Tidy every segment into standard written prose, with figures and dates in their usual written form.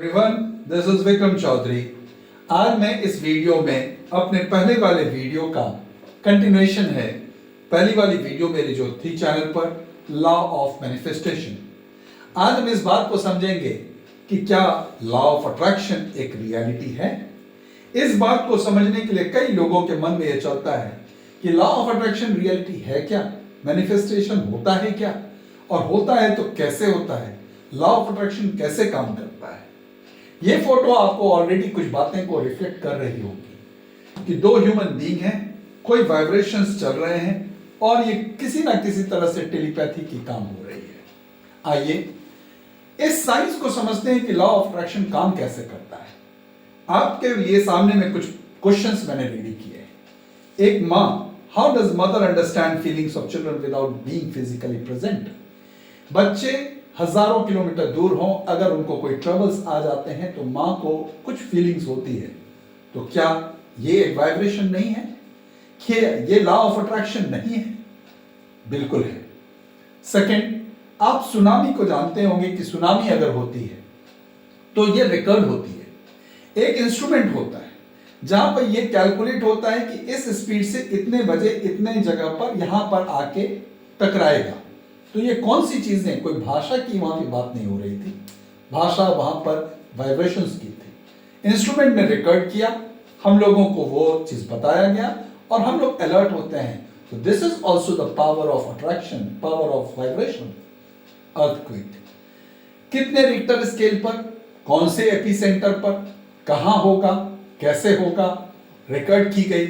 Everyone, this is Vikram Chaudhary. आज मैं इस वीडियो में अपने पहले वाले वीडियो का कंटिन्यूएशन है। पहली वाली वीडियो मेरी जो थी चैनल पर, लॉ ऑफ मैनिफेस्टेशन। आज हम इस बात को समझेंगे कि क्या लॉ ऑफ अट्रैक्शन एक रियलिटी है। इस बात को समझने के लिए कई लोगों के मन में यह चलता है कि लॉ ऑफ अट्रैक्शन रियलिटी है क्या, मैनिफेस्टेशन होता है क्या, और होता है तो कैसे होता है, लॉ ऑफ अट्रैक्शन कैसे काम करता है। ये फोटो आपको ऑलरेडी कुछ बातें को रिफ्लेक्ट कर रही होगी कि दो ह्यूमन बीइंग हैं, कोई वाइब्रेशंस चल रहे हैं और ये किसी ना किसी तरह से टेलीपैथी की काम हो रही है। आइए इस साइंस को समझते हैं कि लॉ ऑफ अट्रैक्शन काम कैसे करता है। आपके लिए सामने में कुछ क्वेश्चंस मैंने रेडी किए हैं। एक माँ, how does mother understand feelings of children without being physically present. बच्चे हजारों किलोमीटर दूर हों, अगर उनको कोई ट्रबल्स आ जाते हैं तो माँ को कुछ फीलिंग्स होती है। तो क्या ये एक वाइब्रेशन नहीं है? क्या ये लॉ ऑफ अट्रैक्शन नहीं है? बिल्कुल है। सेकंड, आप सुनामी को जानते होंगे कि सुनामी अगर होती है तो ये रिकॉर्ड होती है। एक इंस्ट्रूमेंट होता है जहां पर ये कैलकुलेट होता है कि इस स्पीड से इतने बजे इतने जगह पर यहां पर आके टकराएगा। तो ये कौन सी चीजें, कोई भाषा की वहां की बात नहीं हो रही थी, भाषा वहां पर वाइब्रेशंस की थी। इंस्ट्रूमेंट ने रिकॉर्ड किया, हम लोगों को वो चीज बताया गया और हम लोग अलर्ट होते हैं। तो this is also the power of attraction, power of vibration. Earthquake कितने रिक्टर स्केल पर, कौन से एपिसेंटर पर, कहां होगा, कैसे होगा, रिकॉर्ड की गई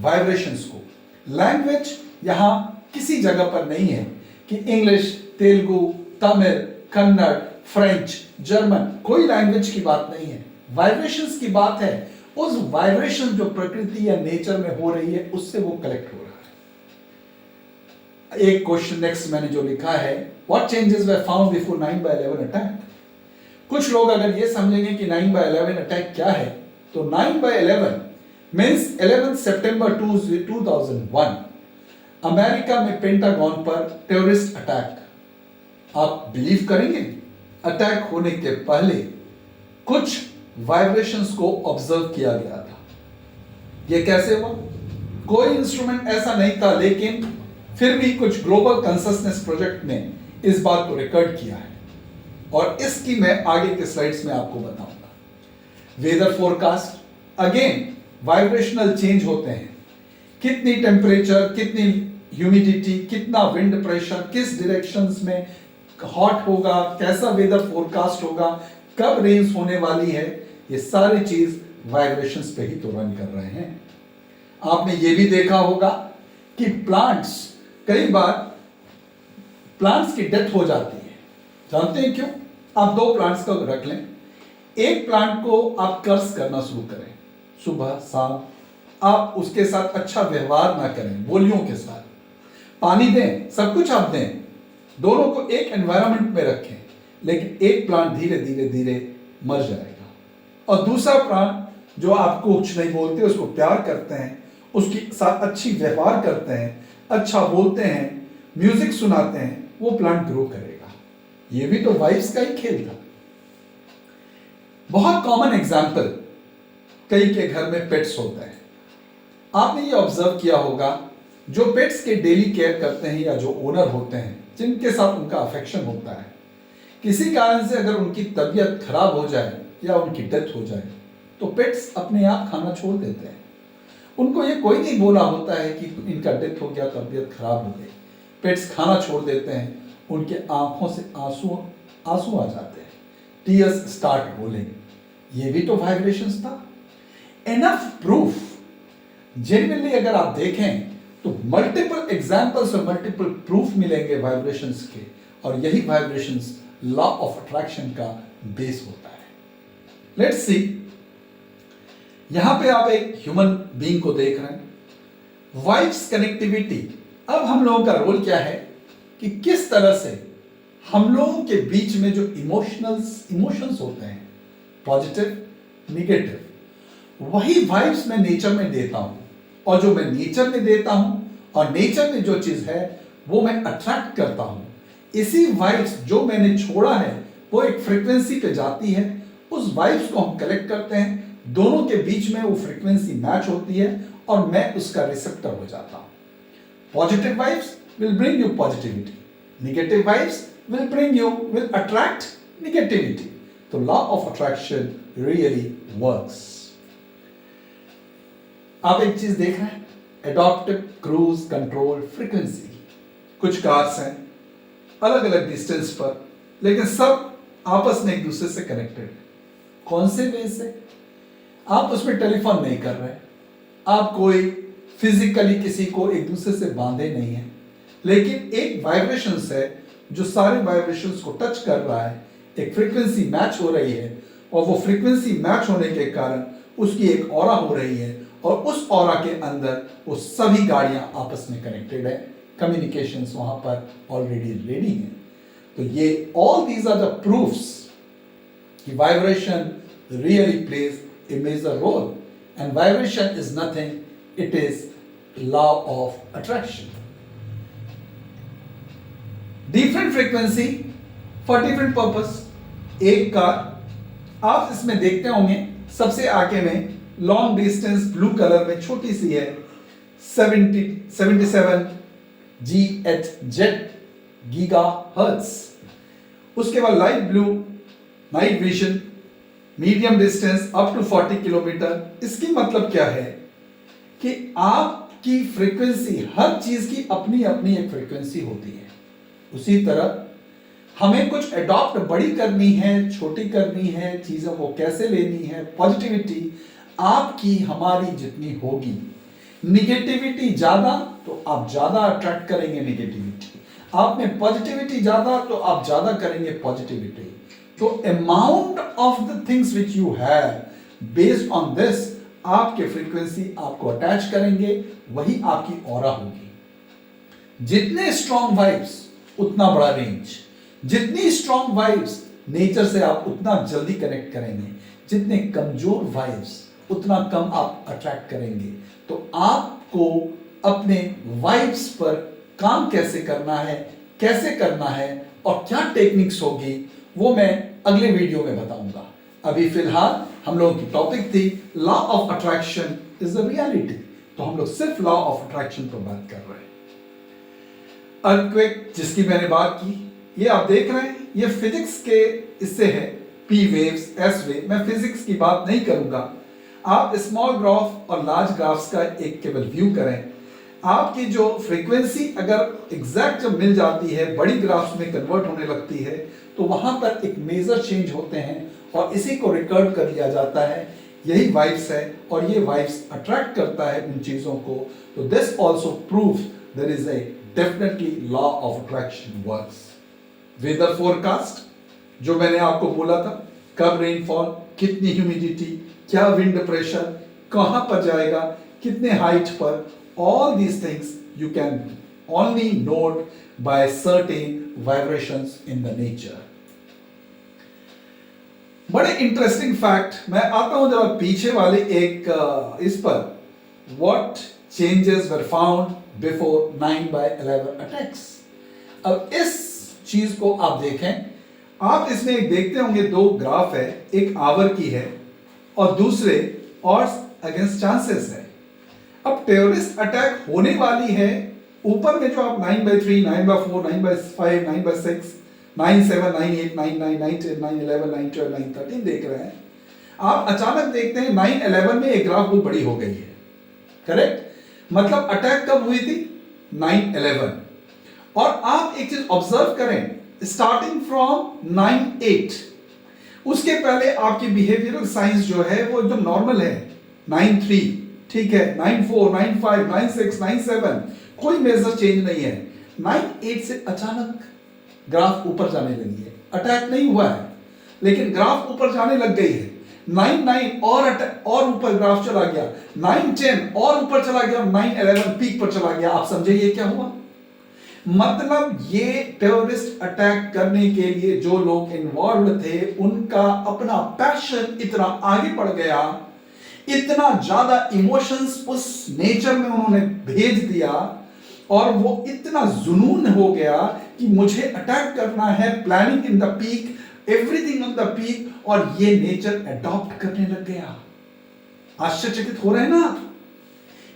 वाइब्रेशंस को। लैंग्वेज यहां किसी जगह पर नहीं है कि English, Telugu, Tamil, Kannada, French, German, कोई लैंग्वेज की बात नहीं है, वाइब्रेशंस की बात है। उस वाइब्रेशन जो प्रकृति या नेचर में हो रही है उससे वो कलेक्ट हो रहा है। एक क्वेश्चन नेक्स्ट मैंने जो लिखा है, what changes were found before 9/11 attack. कुछ लोग अगर ये समझेंगे कि 9/11 अटैक क्या है, तो 9/11 मींस 11 सितंबर 2001 अमेरिका में पेंटागन पर टेररिस्ट अटैक। आप बिलीव करेंगे, अटैक होने के पहले कुछ वाइब्रेशंस को ऑब्जर्व किया गया था। यह कैसे हुआ? कोई इंस्ट्रूमेंट ऐसा नहीं था, लेकिन फिर भी कुछ ग्लोबल कंसियसनेस प्रोजेक्ट ने इस बात को रिकॉर्ड किया है और इसकी मैं आगे के स्लाइड्स में आपको बताऊंगा। Weather forecast, again vibrational change होते हैं। कितनी टेम्परेचर, कितनी ह्यूमिडिटी, कितना विंड प्रेशर, किस डायरेक्शंस में हॉट होगा, कैसा वेदर फोरकास्ट होगा, कब रेन्स होने वाली है, ये सारी चीज वाइब्रेशंस पे ही तो रन कर रहे हैं। आपने ये भी देखा होगा कि प्लांट्स, कई बार प्लांट्स की डेथ हो जाती है। जानते हैं क्यों? आप दो प्लांट्स को रख लें, एक प्लांट को आप कर्स करना शुरू करें, सुबह शाम आप उसके साथ अच्छा व्यवहार ना करें, बोलियों के साथ पानी दें, सब कुछ आप दें, दोनों को एक एनवायरनमेंट में रखें, लेकिन एक प्लांट धीरे धीरे धीरे मर जाएगा और दूसरा प्लांट जो आपको कुछ नहीं बोलते, उसको प्यार करते हैं, उसके साथ अच्छी व्यवहार करते हैं, अच्छा बोलते हैं, म्यूजिक सुनाते हैं, वो प्लांट ग्रो करेगा। ये भी तो वाइब्स का ही खेल था। बहुत कॉमन एग्जाम्पल, कई के घर में पेट्स होते हैं। आपने ये ऑब्जर्व किया होगा, जो पेट्स के डेली केयर करते हैं या जो ओनर होते हैं, जिनके साथ उनका अफेक्शन होता है, किसी कारण से अगर उनकी तबीयत खराब हो जाए या उनकी डेथ हो जाए तो पेट्स अपने आप खाना छोड़ देते हैं। उनको ये कोई नहीं बोला होता है कि इनका डेथ हो गया, तबीयत खराब हो गई, पेट्स खाना छोड़ देते हैं, उनके आंखों से आंसू आ जाते हैं, टीयर्स स्टार्ट रोलिंग। ये भी तो वाइब्रेशंस था। एनफ प्रूफ, जेन्युइनली अगर आप देखें तो मल्टीपल एग्जाम्पल्स और मल्टीपल प्रूफ मिलेंगे वाइब्रेशंस के, और यही वाइब्रेशंस लॉ ऑफ अट्रैक्शन का बेस होता है। लेट्स सी, यहां पे आप एक ह्यूमन बीइंग को देख रहे हैं, वाइब्स कनेक्टिविटी। अब हम लोगों का रोल क्या है कि किस तरह से हम लोगों के बीच में जो इमोशंस होते हैं, पॉजिटिव, नेगेटिव, वही वाइब्स मैं नेचर में देता हूं, और जो मैं नेचर में देता हूं और नेचर में जो चीज है वो मैं अट्रैक्ट करता हूं। इसी वाइब्स जो मैंने छोड़ा है वो एक फ्रीक्वेंसी पे जाती है उस वाइब्स को हम कलेक्ट करते हैं, दोनों के बीच में वो फ्रीक्वेंसी मैच होती है और मैं उसका रिसेप्टर हो जाता हूं। Positive vibes will bring you positivity, negative vibes will attract negativity. तो law of attraction really works. आप एक चीज देख रहे हैं, adaptive cruise control frequency. कुछ कार्स हैं अलग अलग डिस्टेंस पर, लेकिन सब आपस में एक दूसरे से कनेक्टेड है। कौन से वे से? आप उसमें टेलीफोन नहीं कर रहे, आप कोई फिजिकली किसी को एक दूसरे से बांधे नहीं है, लेकिन एक वाइब्रेशंस है जो सारे वाइब्रेशंस को टच कर रहा है, एक फ्रीक्वेंसी मैच हो रही है और वो फ्रीक्वेंसी मैच होने के कारण उसकी एक ऑरा हो रही है और उस ऑरा के अंदर वो सभी गाड़ियां आपस में कनेक्टेड है, कम्युनिकेशंस वहां पर ऑलरेडी रेडी है। तो ये all these are the proofs कि vibration really plays a major role and vibration is nothing, it is law of attraction. Different frequency for different purpose. एक कार आप इसमें देखते होंगे सबसे आगे में लॉन्ग डिस्टेंस ब्लू कलर में छोटी सी है, 77 GHz गीगाहर्ट्ज। उसके बाद light blue night vision medium distance up to 40 kilometre. इसकी मतलब क्या है कि आपकी फ्रीक्वेंसी, हर चीज की अपनी अपनी एक फ्रीक्वेंसी होती है। उसी तरह हमें कुछ अडॉप्ट बड़ी करनी है, छोटी करनी है, चीजों को कैसे लेनी है। पॉजिटिविटी आपकी हमारी जितनी होगी, निगेटिविटी ज्यादा तो आप ज्यादा अट्रैक्ट करेंगे निगेटिविटी, आप में पॉजिटिविटी ज्यादा तो आप ज्यादा करेंगे पॉजिटिविटी। तो amount of the things which you have based on this, आपके फ्रीक्वेंसी आपको अटैच करेंगे, वही आपकी ऑरा होगी। जितने स्ट्रॉन्ग वाइब्स उतना बड़ा रेंज, जितनी स्ट्रॉन्ग वाइब्स नेचर से आप उतना जल्दी कनेक्ट करेंगे, जितने कमजोर वाइब्स उतना कम आप अट्रैक्ट करेंगे। तो आपको अपने वाइब्स पर काम कैसे करना है, कैसे करना है और क्या टेक्निक्स होगी, वो मैं अगले वीडियो में बताऊंगा। अभी फिलहाल हम लोगों की टॉपिक थी law of attraction is a reality, तो हम लोग सिर्फ लॉ ऑफ अट्रैक्शन पर बात कर रहे हैं। अर्थक्वेक जिसकी मैंने बात की, ये आप देख रहे हैं, ये फिजिक्स के इससे है, पी वेव्स, एस वेव। मैं फिजिक्स की बात नहीं करूंगा, आप स्मॉल ग्राफ और लार्ज ग्राफ्स का एक केवल व्यू करें। आपकी जो फ्रीक्वेंसी अगर एग्जैक्ट जब मिल जाती है, बड़ी ग्राफ्स में कन्वर्ट होने लगती है, तो वहां पर एक मेजर चेंज होते हैं और इसी को रिकॉर्ड कर लिया जाता है। यही वाइब्स है और ये वाइब्स अट्रैक्ट करता है उन चीजों को। तो this also proves there is a definitely law of attraction works. Weather forecast जो मैंने आपको बोला था, कब रेनफॉल, कितनी ह्यूमिडिटी, क्या विंड प्रेशर, कहां पर जाएगा, कितने हाइट पर, all these things you can only note by certain vibrations in the nature. बड़े इंटरेस्टिंग फैक्ट मैं आता हूं जरा पीछे वाले एक इस पर, what changes were found before 9/11 attacks। अब इस चीज को आप देखें, आप इसमें एक देखते होंगे, दो ग्राफ है, एक आवर की है और दूसरे odds against chances है। अब टेररिस्ट अटैक होने वाली है, ऊपर में जो आप 9/3, 9/4, 9/5, 9/6, 9/7, 9/8, 9/9, 9/10, 9/11, 9/12, 9/13 देख रहे हैं। आप अचानक देखते हैं 9/11 में एक ग्राफ बहुत बड़ी हो गई है, करेक्ट? मतलब अटैक कब हुई थी? 9/11। और आप एक चीज ऑब्जर्व करें, स्टार्टिंग फ्रॉम 9/8, उसके पहले आपकी बिहेवियरल साइंस जो है वो एकदम नॉर्मल है, 9/3, ठीक है, 9/4, 9/5, 9/6, 9/7, कोई मेजर चेंज नहीं है। 9/8 से अचानक ग्राफ ऊपर जाने लगी है, अटैक नहीं हुआ है लेकिन ग्राफ ऊपर जाने लग गई है। 9/9 और ऊपर ग्राफ चला गया, 9/10 और ऊपर चला गया, 9/11 पीक पर चला गया। आप समझे ये क्या हुआ? मतलब ये टेररिस्ट अटैक करने के लिए जो लोग इन्वॉल्व थे, उनका अपना पैशन इतना आगे बढ़ गया, इतना ज्यादा इमोशंस उस नेचर में उन्होंने भेज दिया और वो इतना जुनून हो गया कि मुझे अटैक करना है, planning in the peak, everything on the peak, और ये नेचर अडॉप्ट करने लग गया। आश्चर्यचकित हो रहे हैं ना?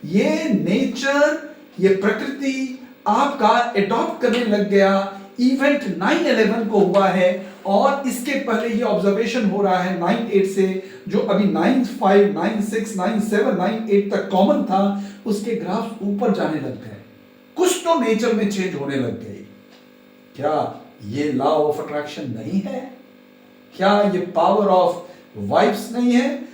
ये नेचर, ये प्रकृति आपका एडॉप्ट करने लग गया। इवेंट 9/11 को हुआ है, और इसके पहले ये ऑब्जर्वेशन हो रहा है 9/8 से, जो अभी 9/5, 9/6, 9/7, 9/8 तक कॉमन था, उसके ग्राफ ऊपर जाने लग गए। कुछ तो नेचर में चेंज होने लग गई। क्या ये लॉ ऑफ अट्रैक्शन नहीं है? क्या ये पावर ऑफ वाइब्स नहीं है?